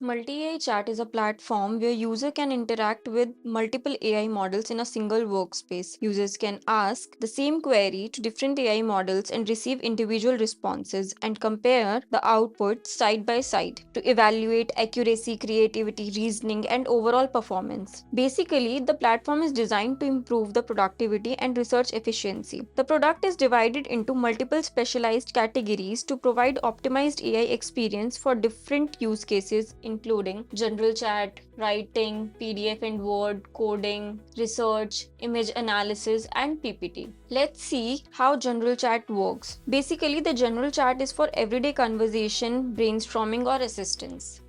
Multi-AI chat is a platform where user can interact with multiple AI models in a single workspace. Users can ask the same query to different AI models and receive individual responses and compare the outputs side by side to evaluate accuracy, creativity, reasoning, and overall performance. Basically, the platform is designed to improve the productivity and research efficiency. The product is divided into multiple specialized categories to provide optimized AI experience for different use cases, including general chat, writing, PDF and Word, coding, research, image analysis, and PPT. Let's see how general chat works. Basically, the general chat is for everyday conversation, brainstorming, or assistance.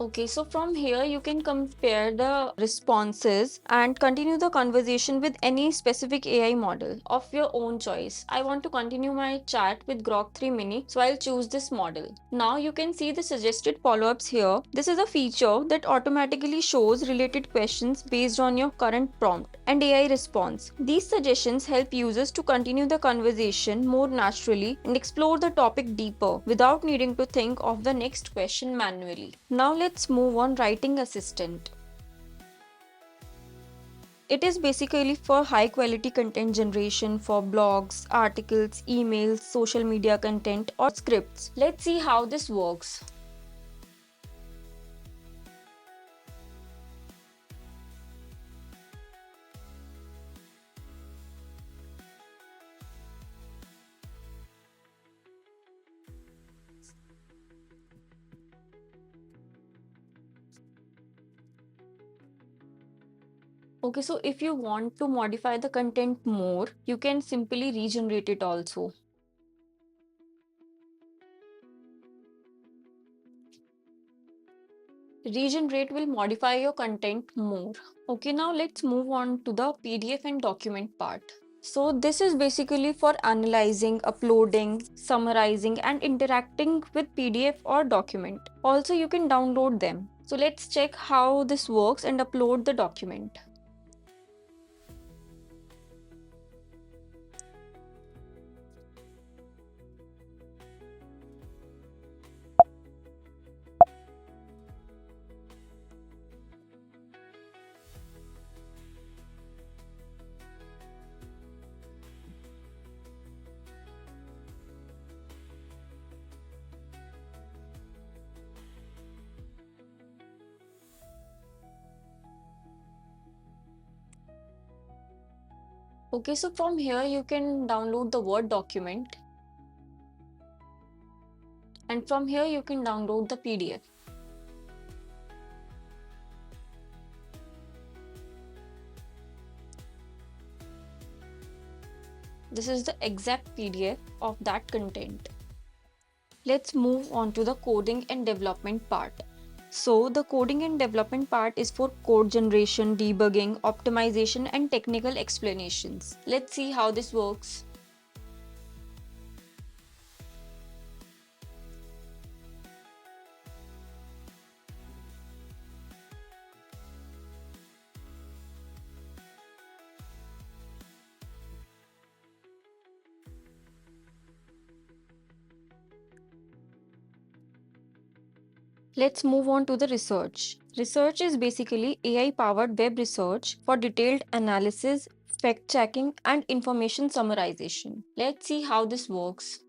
Okay, so from here you can compare the responses and continue the conversation with any specific AI model of your own choice. I want to continue my chat with Grok 3 Mini, so I'll choose this model. Now you can see the suggested follow-ups here. This is a feature that automatically shows related questions based on your current prompt and AI response. These suggestions help users to continue the conversation more naturally and explore the topic deeper without needing to think of the next question manually. Now let's move on writing assistant. It is basically for high quality content generation for blogs, articles, emails, social media content, or scripts. Let's see how this works. Okay, so if you want to modify the content more, you can simply regenerate it also. Regenerate will modify your content more. Okay, now let's move on to the PDF and document part. So this is basically for analyzing, uploading, summarizing, and interacting with PDF or document. Also, you can download them. So let's check how this works and upload the document. Okay, so from here you can download the Word document, and from here you can download the PDF. This is the exact PDF of that content. Let's move on to the coding and development part. So the coding and development part is for code generation, debugging, optimization, and technical explanations. Let's see how this works. Let's move on to the research. Research is basically AI-powered web research for detailed analysis, fact-checking, and information summarization. Let's see how this works.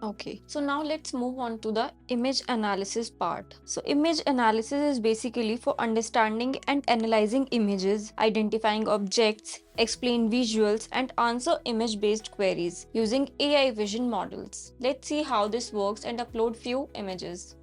Okay, so now let's move on to the image analysis part. So image analysis is basically for understanding and analyzing images, identifying objects, explain visuals, and answer image-based queries using AI vision models. Let's see how this works and upload few images.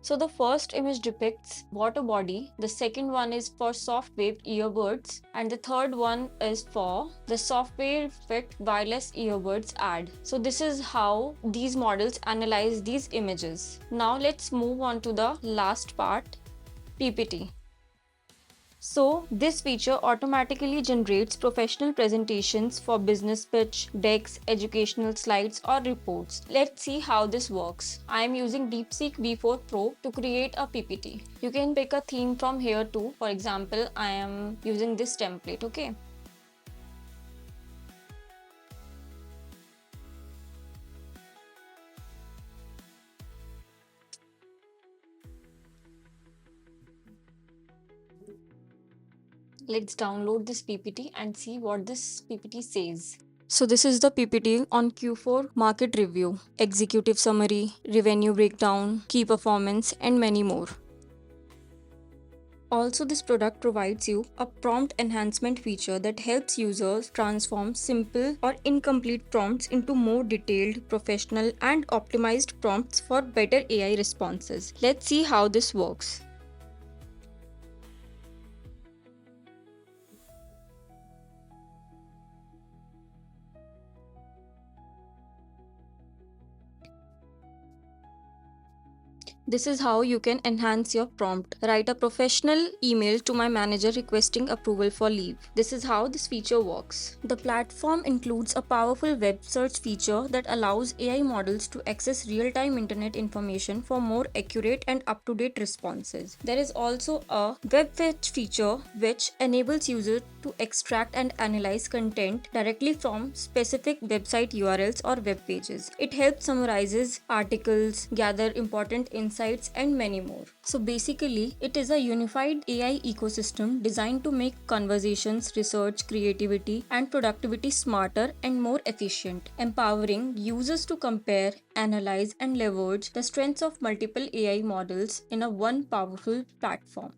So the first image depicts water body, the second one is for soft wave earbuds, and the third one is for the software fit wireless earbuds ad. So this is how these models analyze these images. Now let's move on to the last part, PPT. So, this feature automatically generates professional presentations for business pitch, decks, educational slides, or reports. Let's see how this works. I am using DeepSeek V4 Pro to create a PPT. You can pick a theme from here too. For example, I am using this template, okay? Let's download this PPT and see what this PPT says. So this is the PPT on Q4 market review, executive summary, revenue breakdown, key performance, and many more. Also, this product provides you a prompt enhancement feature that helps users transform simple or incomplete prompts into more detailed, professional, and optimized prompts for better AI responses. Let's see how this works. This is how you can enhance your prompt. Write a professional email to my manager requesting approval for leave. This is how this feature works. The platform includes a powerful web search feature that allows AI models to access real-time internet information for more accurate and up-to-date responses. There is also a web fetch feature which enables users to extract and analyze content directly from specific website URLs or web pages. It helps summarizes articles, gather important insights, and many more. So basically, it is a unified AI ecosystem designed to make conversations, research, creativity, and productivity smarter and more efficient, empowering users to compare, analyze, and leverage the strengths of multiple AI models in a one powerful platform.